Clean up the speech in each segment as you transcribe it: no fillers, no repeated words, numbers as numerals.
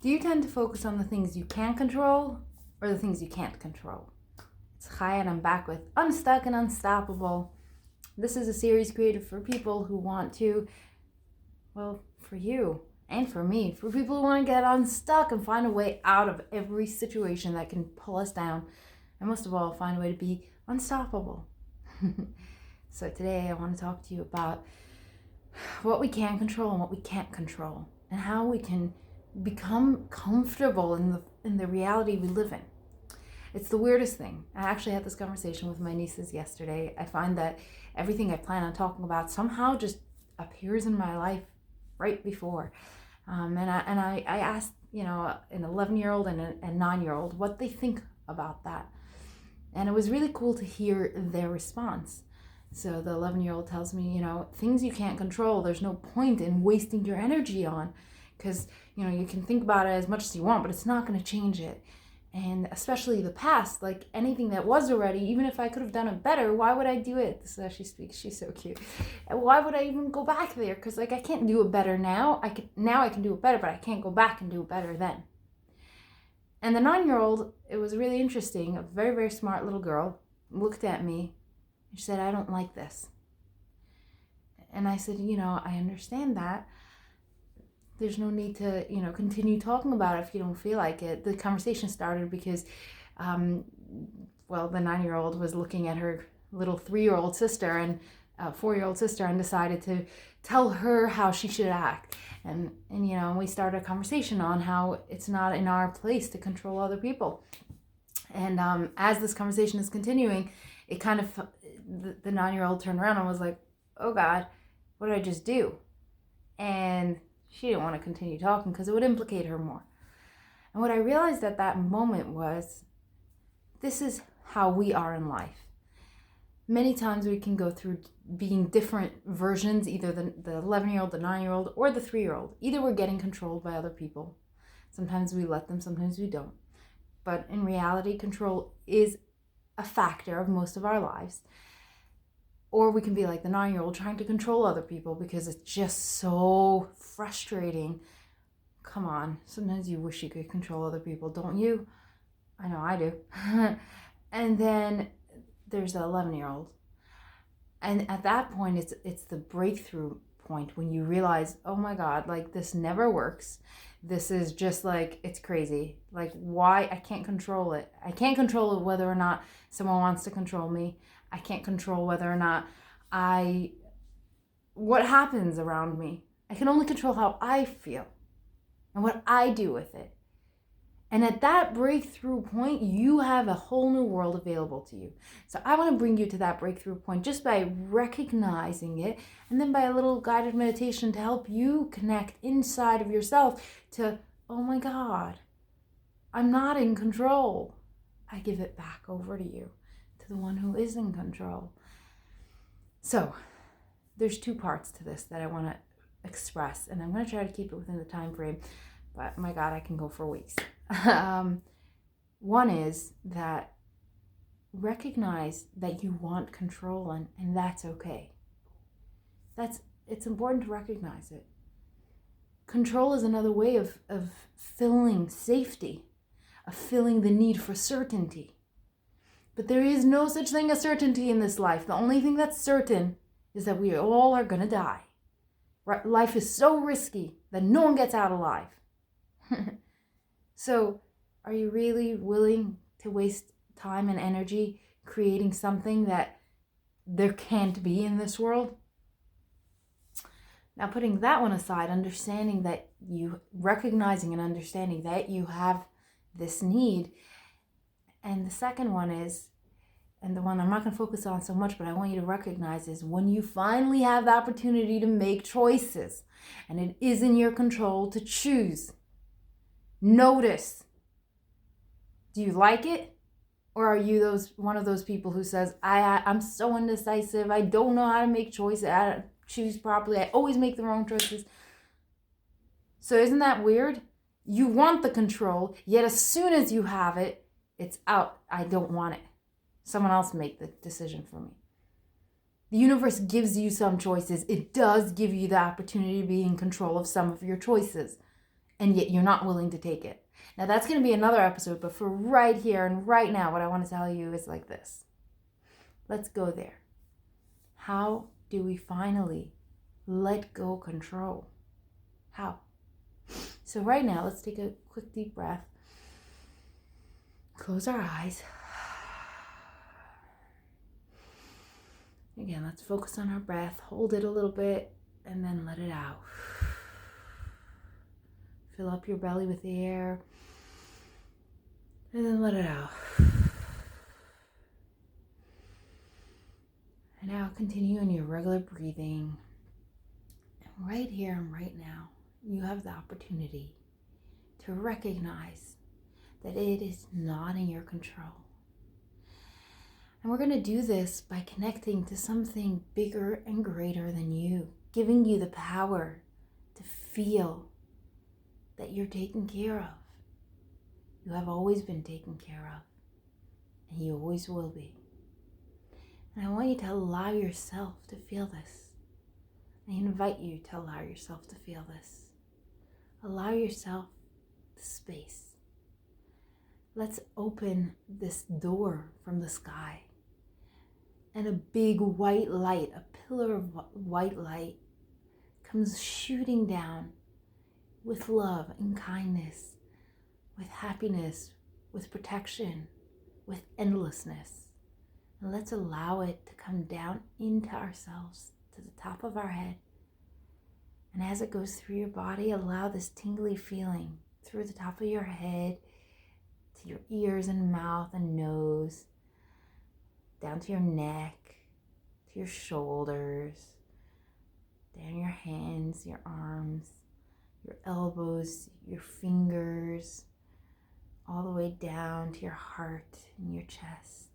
Do you tend to focus on the things you can control or the things you can't control? It's Chaya and I'm back with Unstuck and Unstoppable. This is a series created for people who want to, well, for you and for me, for people who want to get unstuck and find a way out of every situation that can pull us down. And most of all, find a way to be unstoppable. So today I want to talk to you about what we can control and what we can't control, and how we can become comfortable in the reality we live in. It's the weirdest thing. I actually had this conversation with my nieces yesterday. I find that everything I plan on talking about somehow just appears in my life right before. And I asked, an 11-year-old and a 9-year-old what they think about that. And it was really cool to hear their response. So the 11-year-old tells me, things you can't control, there's no point in wasting your energy on, because, you can think about it as much as you want, but it's not going to change it. And especially the past, like anything that was already, even if I could have done it better, why would I do it? This is how she speaks. She's so cute. And why would I even go back there? Because I can't do it better now. I can do it better, but I can't go back and do it better then. And the 9-year-old, it was really interesting. A very, very smart little girl looked at me. She said, "I don't like this." And I said, I understand that. There's no need to, continue talking about it if you don't feel like it. The conversation started because, the 9-year-old was looking at her little 3-year-old sister and 4-year-old sister and decided to tell her how she should act. And we started a conversation on how it's not in our place to control other people. And as this conversation is continuing, it kind of, the 9-year-old turned around and was like, "Oh God, what did I just do?" And she didn't want to continue talking because it would implicate her more. And what I realized at that moment was, this is how we are in life. Many times we can go through being different versions, either the 11-year-old, the 9-year-old, or the 3-year-old. Either we're getting controlled by other people. Sometimes we let them, sometimes we don't. But in reality, control is a factor of most of our lives. Or we can be like the 9-year-old trying to control other people because it's just so frustrating. Come on, sometimes you wish you could control other people, don't you? I know I do. And then there's the 11-year-old. And at that point, it's the breakthrough point when you realize, oh my God, like this never works. This is just like, it's crazy. Like, why? I can't control it. I can't control it whether or not someone wants to control me. I can't control whether or not what happens around me. I can only control how I feel and what I do with it. And at that breakthrough point, you have a whole new world available to you. So I want to bring you to that breakthrough point just by recognizing it, and then by a little guided meditation to help you connect inside of yourself to, oh my God, I'm not in control. I give it back over to you, to the one who is in control. So there's 2 parts to this that I want to express, and I'm going to try to keep it within the time frame, but my God, I can go for weeks. One is that recognize that you want control, and that's okay. It's important to recognize it. Control is another way of filling safety, of filling the need for certainty. But there is no such thing as certainty in this life. The only thing that's certain is that we all are going to die. Right? Life is so risky that no one gets out alive. So, are you really willing to waste time and energy creating something that there can't be in this world? Now, putting that one aside, recognizing and understanding that you have this need. And the second one is, and the one I'm not going to focus on so much, but I want you to recognize, is when you finally have the opportunity to make choices and it is in your control to choose. Notice, do you like it? Or are you one of those people who says, I'm so indecisive, I don't know how to make choices, I don't choose properly, I always make the wrong choices. So isn't that weird? You want the control, yet as soon as you have it, it's out. I don't want it. Someone else make the decision for me. The universe gives you some choices. It does give you the opportunity to be in control of some of your choices. and yet you're not willing to take it. Now that's going to be another episode, but for right here and right now, what I want to tell you is like this. Let's go there. How do we finally let go control? How? So right now, let's take a quick deep breath. Close our eyes. Again, let's focus on our breath. Hold it a little bit and then let it out. Fill up your belly with air and then let it out. And now continue in your regular breathing. And right here and right now, you have the opportunity to recognize that it is not in your control. And we're going to do this by connecting to something bigger and greater than you, giving you the power to feel that you're taken care of. You have always been taken care of, and you always will be. And I want you to allow yourself to feel this. I invite you to allow yourself to feel this. Allow yourself the space. Let's open this door from the sky. And a big white light, a pillar of white light, comes shooting down with love and kindness, with happiness, with protection, with endlessness. And let's allow it to come down into ourselves, to the top of our head. And as it goes through your body, allow this tingly feeling through the top of your head, to your ears and mouth and nose, down to your neck, to your shoulders, down your hands, your arms, your elbows, your fingers, all the way down to your heart and your chest.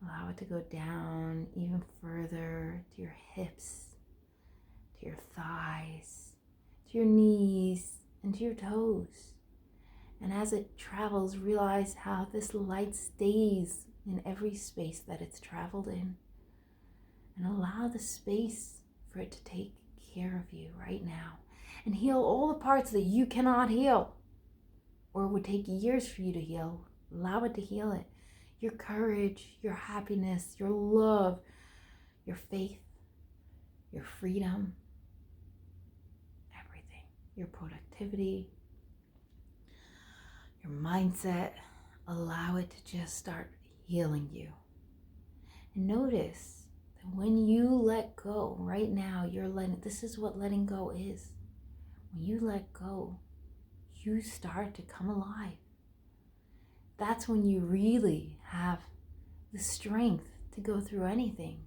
Allow it to go down even further to your hips, to your thighs, to your knees, and to your toes. And as it travels, realize how this light stays in every space that it's traveled in. And allow the space for it to take care of you right now. And heal all the parts that you cannot heal, or would take years for you to heal. Allow it to heal it. Your courage, your happiness, your love, your faith, your freedom, everything. Your productivity, your mindset. Allow it to just start healing you. And notice that when you let go, right now, this is what letting go is. When you let go, you start to come alive. That's when you really have the strength to go through anything,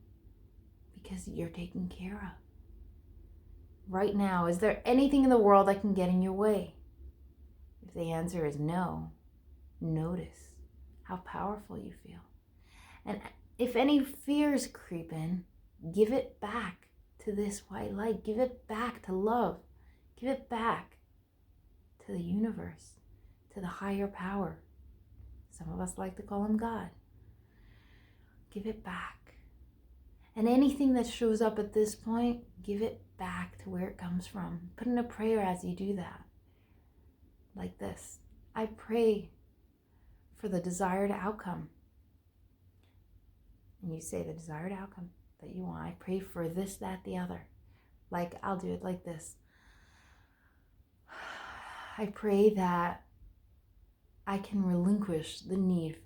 because you're taken care of. Right now, is there anything in the world that can get in your way? If the answer is no, notice how powerful you feel. And if any fears creep in, give it back to this white light. Give it back to love. Give it back to the universe, to the higher power. Some of us like to call him God. Give it back. And anything that shows up at this point, give it back to where it comes from. Put in a prayer as you do that. Like this. I pray for the desired outcome. And you say the desired outcome that you want. I pray for this, that, the other. Like, I'll do it like this. I pray that I can relinquish the need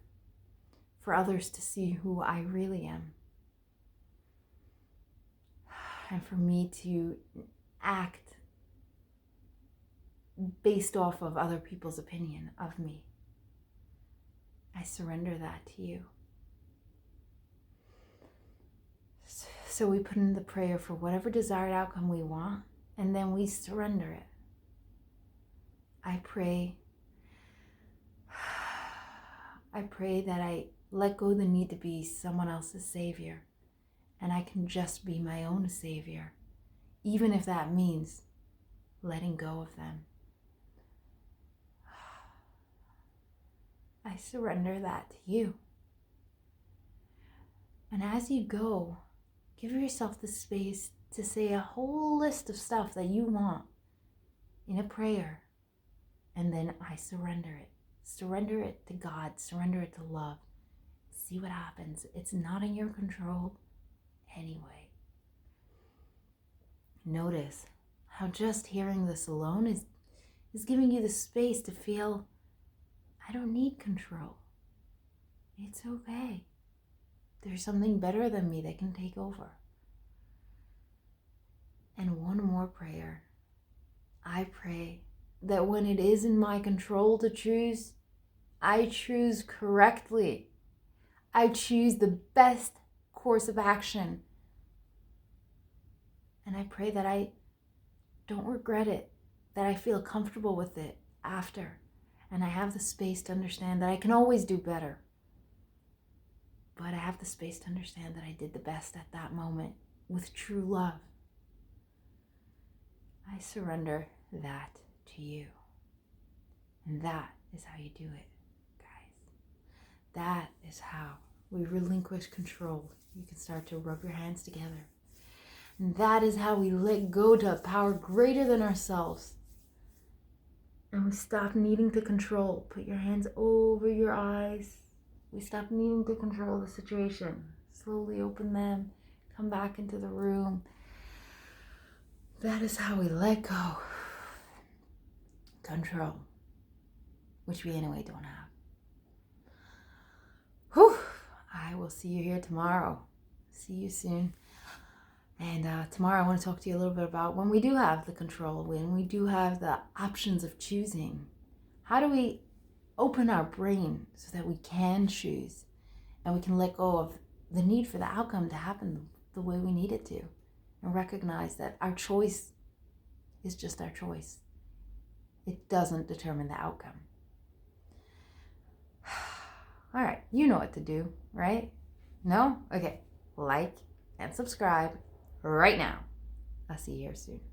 for others to see who I really am. And for me to act based off of other people's opinion of me. I surrender that to you. So we put in the prayer for whatever desired outcome we want, and then we surrender it. I pray that I let go of the need to be someone else's savior, and I can just be my own savior, even if that means letting go of them. I surrender that to you. And as you go, give yourself the space to say a whole list of stuff that you want in a prayer, and then I surrender it. Surrender it to God, surrender it to love. See what happens. It's not in your control anyway. Notice how just hearing this alone is giving you the space to feel, I don't need control. It's okay. There's something better than me that can take over. And one more prayer. I pray that when it is in my control to choose, I choose correctly. I choose the best course of action. And I pray that I don't regret it, that I feel comfortable with it after. And I have the space to understand that I can always do better. But I have the space to understand that I did the best at that moment with true love. I surrender that to you. And that is how you do it, guys. That is how we relinquish control. You can start to rub your hands together. And that is how we let go to a power greater than ourselves. And we stop needing to control. Put your hands over your eyes. We stop needing to control the situation. Slowly open them. Come back into the room. That is how we let go. Control. Which we anyway don't have. Whew. I will see you here tomorrow. See you soon. And tomorrow I want to talk to you a little bit about when we do have the control, when we do have the options of choosing. How do we open our brain so that we can choose and we can let go of the need for the outcome to happen the way we need it to, and recognize that our choice is just our choice. It doesn't determine the outcome. All right, you know what to do, right? No? Okay, like and subscribe right now. I'll see you here soon.